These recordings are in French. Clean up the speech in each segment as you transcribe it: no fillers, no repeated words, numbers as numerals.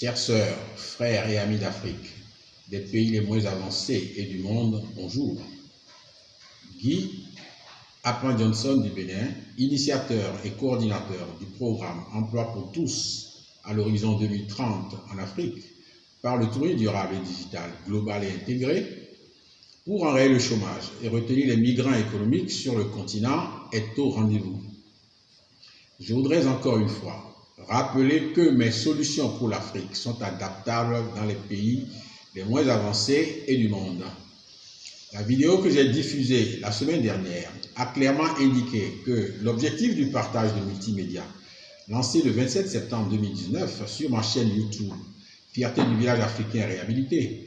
Chères sœurs, frères et amis d'Afrique, des pays les moins avancés et du monde, bonjour. Guy Apprend Johnson du Bénin, initiateur et coordinateur du programme Emploi pour tous à l'horizon 2030 en Afrique, par le tourisme durable et digital global et intégré, pour enrayer le chômage et retenir les migrants économiques sur le continent, est au rendez-vous. Je voudrais encore une fois rappeler que mes solutions pour l'Afrique sont adaptables dans les pays les moins avancés et du monde. La vidéo que j'ai diffusée la semaine dernière a clairement indiqué que l'objectif du partage de multimédia, lancé le 27 septembre 2019 sur ma chaîne YouTube, Fierté du village africain réhabilité,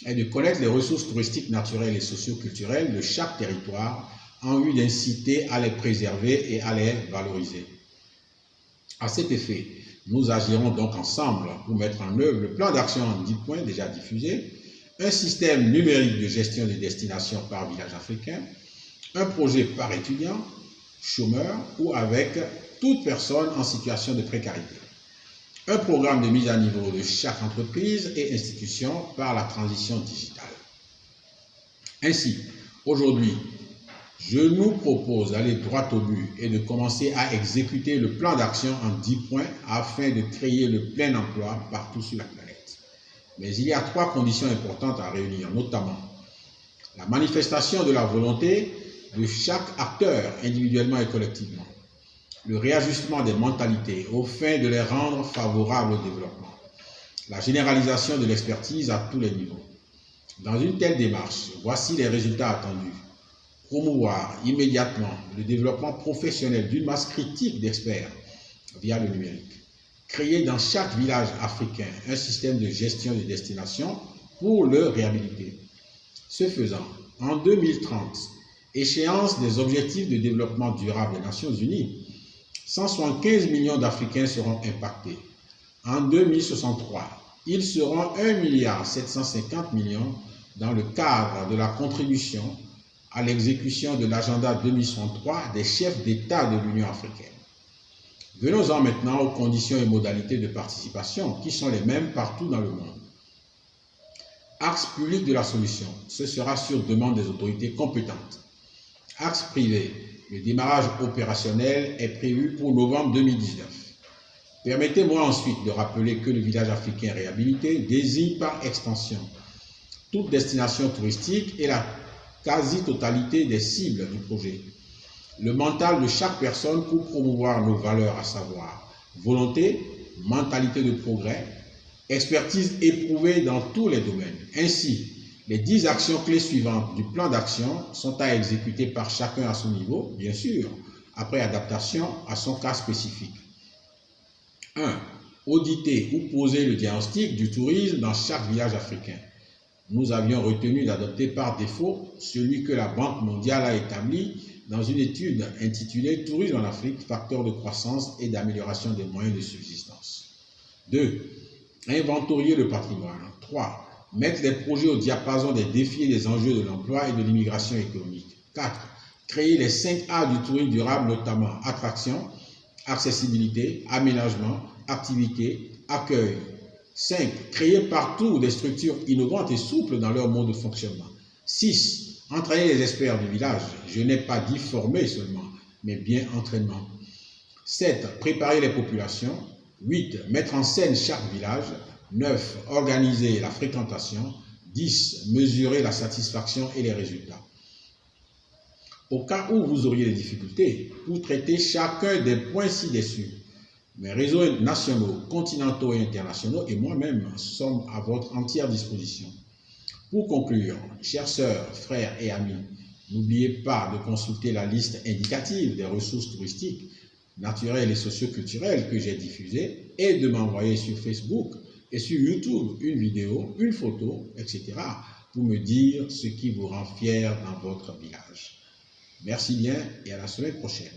est de connaître les ressources touristiques naturelles et socio-culturelles de chaque territoire en vue d'inciter à les préserver et à les valoriser. À cet effet, nous agirons donc ensemble pour mettre en œuvre le plan d'action en 10 points déjà diffusé, un système numérique de gestion des destinations par village africain, un projet par étudiant, chômeur ou avec toute personne en situation de précarité, un programme de mise à niveau de chaque entreprise et institution par la transition digitale. Ainsi, aujourd'hui, je nous propose d'aller droit au but et de commencer à exécuter le plan d'action en 10 points afin de créer le plein emploi partout sur la planète. Mais il y a 3 conditions importantes à réunir, notamment la manifestation de la volonté de chaque acteur individuellement et collectivement, le réajustement des mentalités aux fins de les rendre favorables au développement, la généralisation de l'expertise à tous les niveaux. Dans une telle démarche, voici les résultats attendus. Promouvoir immédiatement le développement professionnel d'une masse critique d'experts via le numérique. Créer dans chaque village africain un système de gestion des destinations pour le réhabiliter. Ce faisant, en 2030, échéance des objectifs de développement durable des Nations Unies, 175 millions d'Africains seront impactés. En 2063, ils seront 1,750 milliard dans le cadre de la contribution à l'exécution de l'agenda 2063 des chefs d'État de l'Union africaine. Venons-en maintenant aux conditions et modalités de participation qui sont les mêmes partout dans le monde. Axe public de la solution, ce sera sur demande des autorités compétentes. Axe privé, le démarrage opérationnel est prévu pour novembre 2019. Permettez-moi ensuite de rappeler que le village africain réhabilité désigne par extension toute destination touristique et la quasi-totalité des cibles du projet. Le mental de chaque personne pour promouvoir nos valeurs, à savoir volonté, mentalité de progrès, expertise éprouvée dans tous les domaines. Ainsi, les 10 actions clés suivantes du plan d'action sont à exécuter par chacun à son niveau, bien sûr, après adaptation à son cas spécifique. 1. Auditer ou poser le diagnostic du tourisme dans chaque village africain. Nous avions retenu d'adopter par défaut celui que la Banque mondiale a établi dans une étude intitulée « Tourisme en Afrique, facteur de croissance et d'amélioration des moyens de subsistance ». 2. Inventorier le patrimoine. 3. Mettre les projets au diapason des défis et des enjeux de l'emploi et de l'immigration économique. 4. Créer les 5 A du tourisme durable, notamment attraction, accessibilité, aménagement, activité, accueil. 5. Créer partout des structures innovantes et souples dans leur mode de fonctionnement. 6. Entraîner les experts du village. Je n'ai pas dit former seulement, mais bien entraînement. 7. Préparer les populations. 8. Mettre en scène chaque village. 9. Organiser la fréquentation. 10. Mesurer la satisfaction et les résultats. Au cas où vous auriez des difficultés, pour traiter chacun des points ci-dessus, mes réseaux nationaux, continentaux et internationaux et moi-même sommes à votre entière disposition. Pour conclure, chères sœurs, frères et amis, n'oubliez pas de consulter la liste indicative des ressources touristiques, naturelles et socioculturelles que j'ai diffusées et de m'envoyer sur Facebook et sur YouTube une vidéo, une photo, etc. pour me dire ce qui vous rend fier dans votre village. Merci bien et à la semaine prochaine.